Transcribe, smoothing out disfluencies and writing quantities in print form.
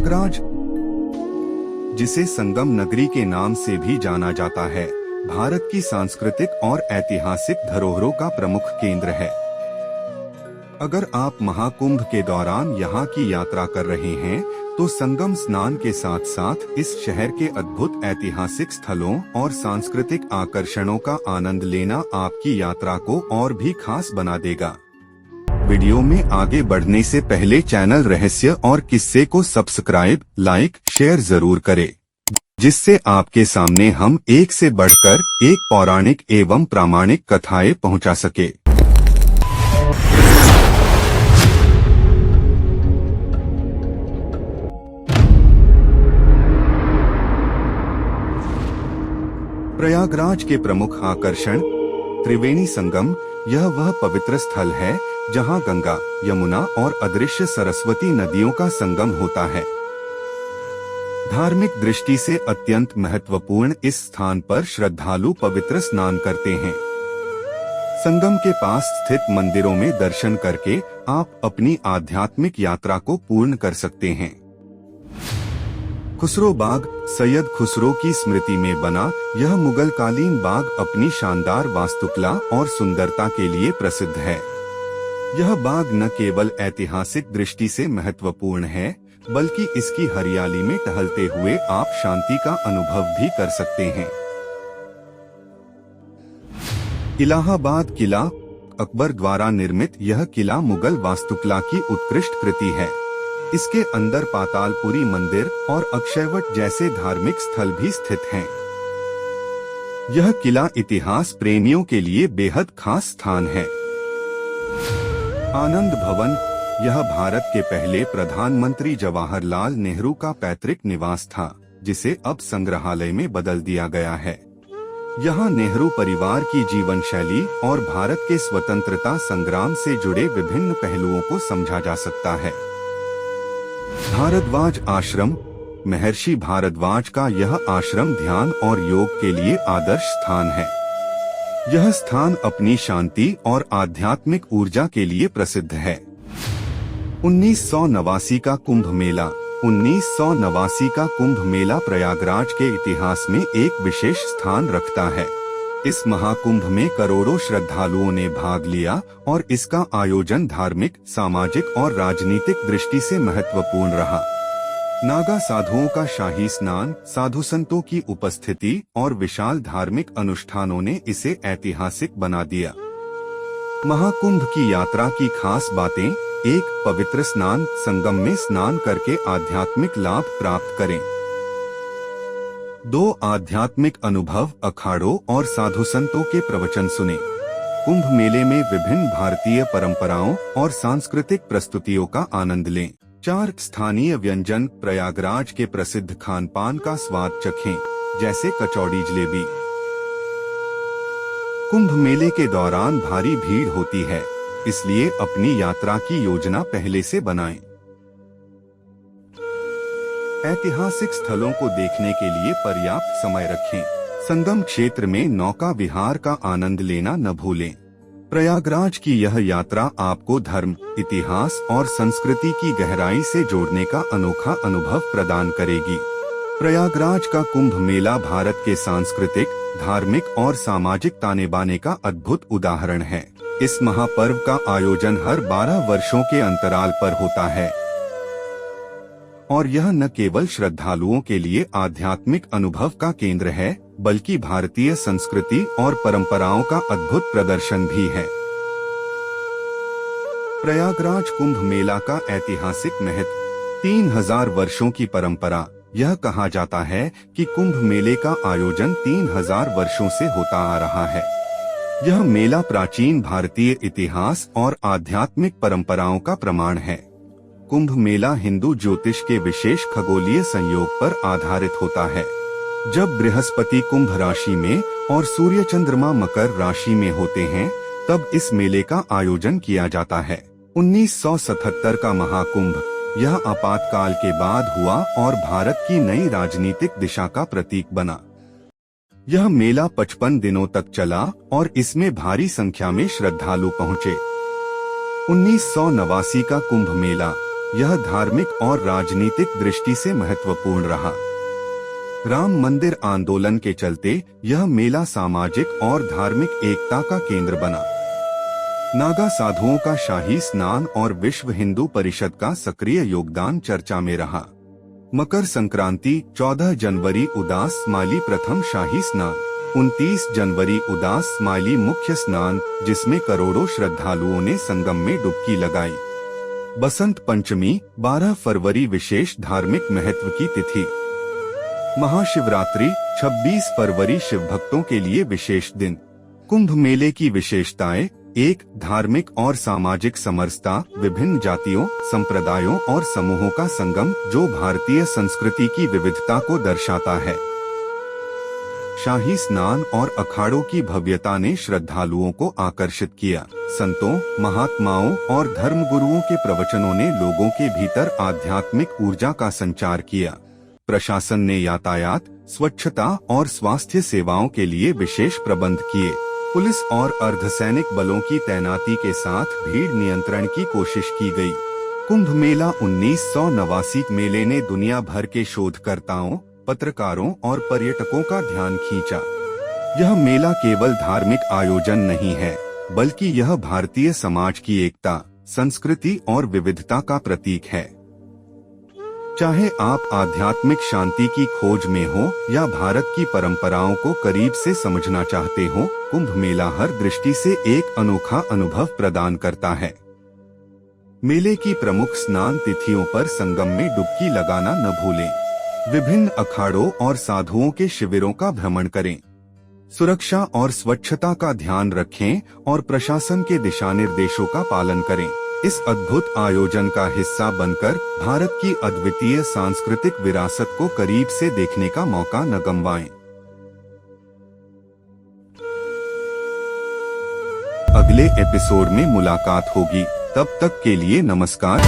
प्रयागराज, जिसे संगम नगरी के नाम से भी जाना जाता है, भारत की सांस्कृतिक और ऐतिहासिक धरोहरों का प्रमुख केंद्र है। अगर आप महाकुंभ के दौरान यहाँ की यात्रा कर रहे हैं, तो संगम स्नान के साथ साथ इस शहर के अद्भुत ऐतिहासिक स्थलों और सांस्कृतिक आकर्षणों का आनंद लेना आपकी यात्रा को और भी खास बना देगा। वीडियो में आगे बढ़ने से पहले चैनल रहस्य और किस्से को सब्सक्राइब, लाइक, शेयर जरूर करें, जिससे आपके सामने हम एक से बढ़कर एक पौराणिक एवं प्रामाणिक कथाएं पहुंचा सके। प्रयागराज के प्रमुख आकर्षण त्रिवेणी संगम। यह वह पवित्र स्थल है जहां गंगा, यमुना और अदृश्य सरस्वती नदियों का संगम होता है। धार्मिक दृष्टि से अत्यंत महत्वपूर्ण इस स्थान पर श्रद्धालु पवित्र स्नान करते हैं। संगम के पास स्थित मंदिरों में दर्शन करके आप अपनी आध्यात्मिक यात्रा को पूर्ण कर सकते हैं। खुसरो बाग। सैयद खुसरो की स्मृति में बना यह मुगल कालीन बाग अपनी शानदार वास्तुकला और सुंदरता के लिए प्रसिद्ध है। यह बाग न केवल ऐतिहासिक दृष्टि से महत्वपूर्ण है, बल्कि इसकी हरियाली में टहलते हुए आप शांति का अनुभव भी कर सकते हैं। इलाहाबाद किला। अकबर द्वारा निर्मित यह किला मुगल वास्तुकला की उत्कृष्ट कृति है। इसके अंदर पातालपुरी मंदिर और अक्षयवट जैसे धार्मिक स्थल भी स्थित हैं। यह किला इतिहास प्रेमियों के लिए बेहद खास स्थान है। आनंद भवन। यह भारत के पहले प्रधानमंत्री जवाहरलाल नेहरू का पैतृक निवास था, जिसे अब संग्रहालय में बदल दिया गया है। यहाँ नेहरू परिवार की जीवन शैली और भारत के स्वतंत्रता संग्राम से जुड़े विभिन्न पहलुओं को समझा जा सकता है। भारद्वाज आश्रम। महर्षि भारद्वाज का यह आश्रम ध्यान और योग के लिए आदर्श स्थान है। यह स्थान अपनी शांति और आध्यात्मिक ऊर्जा के लिए प्रसिद्ध है। 1989 का कुंभ मेला। 1989 का कुंभ मेला प्रयागराज के इतिहास में एक विशेष स्थान रखता है। इस महाकुंभ में करोड़ों श्रद्धालुओं ने भाग लिया और इसका आयोजन धार्मिक, सामाजिक और राजनीतिक दृष्टि से महत्वपूर्ण रहा। नागा साधुओं का शाही स्नान, साधु संतों की उपस्थिति और विशाल धार्मिक अनुष्ठानों ने इसे ऐतिहासिक बना दिया। महाकुंभ की यात्रा की खास बातें। 1. पवित्र स्नान। संगम में स्नान करके आध्यात्मिक लाभ प्राप्त करें। 2. आध्यात्मिक अनुभव। अखाड़ों और साधु संतों के प्रवचन सुने। कुंभ मेले में विभिन्न भारतीय परंपराओं और सांस्कृतिक प्रस्तुतियों का आनंद लें। 4. स्थानीय व्यंजन। प्रयागराज के प्रसिद्ध खानपान का स्वाद चखें, जैसे कचौड़ी, जलेबी। कुंभ मेले के दौरान भारी भीड़ होती है, इसलिए अपनी यात्रा की योजना पहले से बनाएं। ऐतिहासिक स्थलों को देखने के लिए पर्याप्त समय रखें। संगम क्षेत्र में नौका विहार का आनंद लेना न भूलें। प्रयागराज की यह यात्रा आपको धर्म, इतिहास और संस्कृति की गहराई से जोड़ने का अनोखा अनुभव प्रदान करेगी। प्रयागराज का कुंभ मेला भारत के सांस्कृतिक, धार्मिक और सामाजिक ताने बाने का अद्भुत उदाहरण है। इस महापर्व का आयोजन हर 12 वर्षों के अंतराल पर होता है और यह न केवल श्रद्धालुओं के लिए आध्यात्मिक अनुभव का केंद्र है, बल्कि भारतीय संस्कृति और परंपराओं का अद्भुत प्रदर्शन भी है। प्रयागराज कुंभ मेला का ऐतिहासिक महत्व। 3000 वर्षों की परंपरा। यह कहा जाता है कि कुंभ मेले का आयोजन 3000 वर्षों से होता आ रहा है। यह मेला प्राचीन भारतीय इतिहास और आध्यात्मिक परंपराओं का प्रमाण है। कुंभ मेला हिंदू ज्योतिष के विशेष खगोलीय संयोग पर आधारित होता है। जब बृहस्पति कुंभ राशि में और सूर्य चंद्रमा मकर राशि में होते हैं, तब इस मेले का आयोजन किया जाता है। 1977 का महाकुंभ। यह आपातकाल के बाद हुआ और भारत की नई राजनीतिक दिशा का प्रतीक बना। यह मेला 55 दिनों तक चला और इसमें भारी संख्या में श्रद्धालु पहुँचे। 1989 का कुंभ मेला। यह धार्मिक और राजनीतिक दृष्टि से महत्वपूर्ण रहा। राम मंदिर आंदोलन के चलते यह मेला सामाजिक और धार्मिक एकता का केंद्र बना। नागा साधुओं का शाही स्नान और विश्व हिंदू परिषद का सक्रिय योगदान चर्चा में रहा। मकर संक्रांति 14 जनवरी उदास माली प्रथम शाही स्नान, 29 जनवरी उदास माली मुख्य स्नान जिसमें करोड़ों श्रद्धालुओं ने संगम में डुबकी लगाई। बसंत पंचमी 12 फरवरी विशेष धार्मिक महत्व की तिथि। महाशिवरात्रि 26 फरवरी शिव भक्तों के लिए विशेष दिन। कुंभ मेले की विशेषताएं: 1. धार्मिक और सामाजिक समरसता, विभिन्न जातियों, संप्रदायों और समूहों का संगम जो भारतीय संस्कृति की विविधता को दर्शाता है। शाही स्नान और अखाड़ों की भव्यता ने श्रद्धालुओं को आकर्षित किया। संतों, महात्माओं और धर्मगुरुओं के प्रवचनों ने लोगों के भीतर आध्यात्मिक ऊर्जा का संचार किया। प्रशासन ने यातायात, स्वच्छता और स्वास्थ्य सेवाओं के लिए विशेष प्रबंध किए। पुलिस और अर्धसैनिक बलों की तैनाती के साथ भीड़ नियंत्रण की कोशिश की गई। कुंभ मेला 1989 मेले ने दुनिया भर के शोधकर्ताओं, पत्रकारों और पर्यटकों का ध्यान खींचा। यह मेला केवल धार्मिक आयोजन नहीं है, बल्कि यह भारतीय समाज की एकता, संस्कृति और विविधता का प्रतीक है। चाहे आप आध्यात्मिक शांति की खोज में हो या भारत की परंपराओं को करीब से समझना चाहते हो, कुंभ मेला हर दृष्टि से एक अनोखा अनुभव प्रदान करता है। मेले की प्रमुख स्नान तिथियों पर संगम में डुबकी लगाना न भूलें। विभिन्न अखाड़ों और साधुओं के शिविरों का भ्रमण करें। सुरक्षा और स्वच्छता का ध्यान रखें और प्रशासन के दिशा निर्देशों का पालन करें। इस अद्भुत आयोजन का हिस्सा बनकर भारत की अद्वितीय सांस्कृतिक विरासत को करीब से देखने का मौका न गंवाएं। अगले एपिसोड में मुलाकात होगी, तब तक के लिए नमस्कार।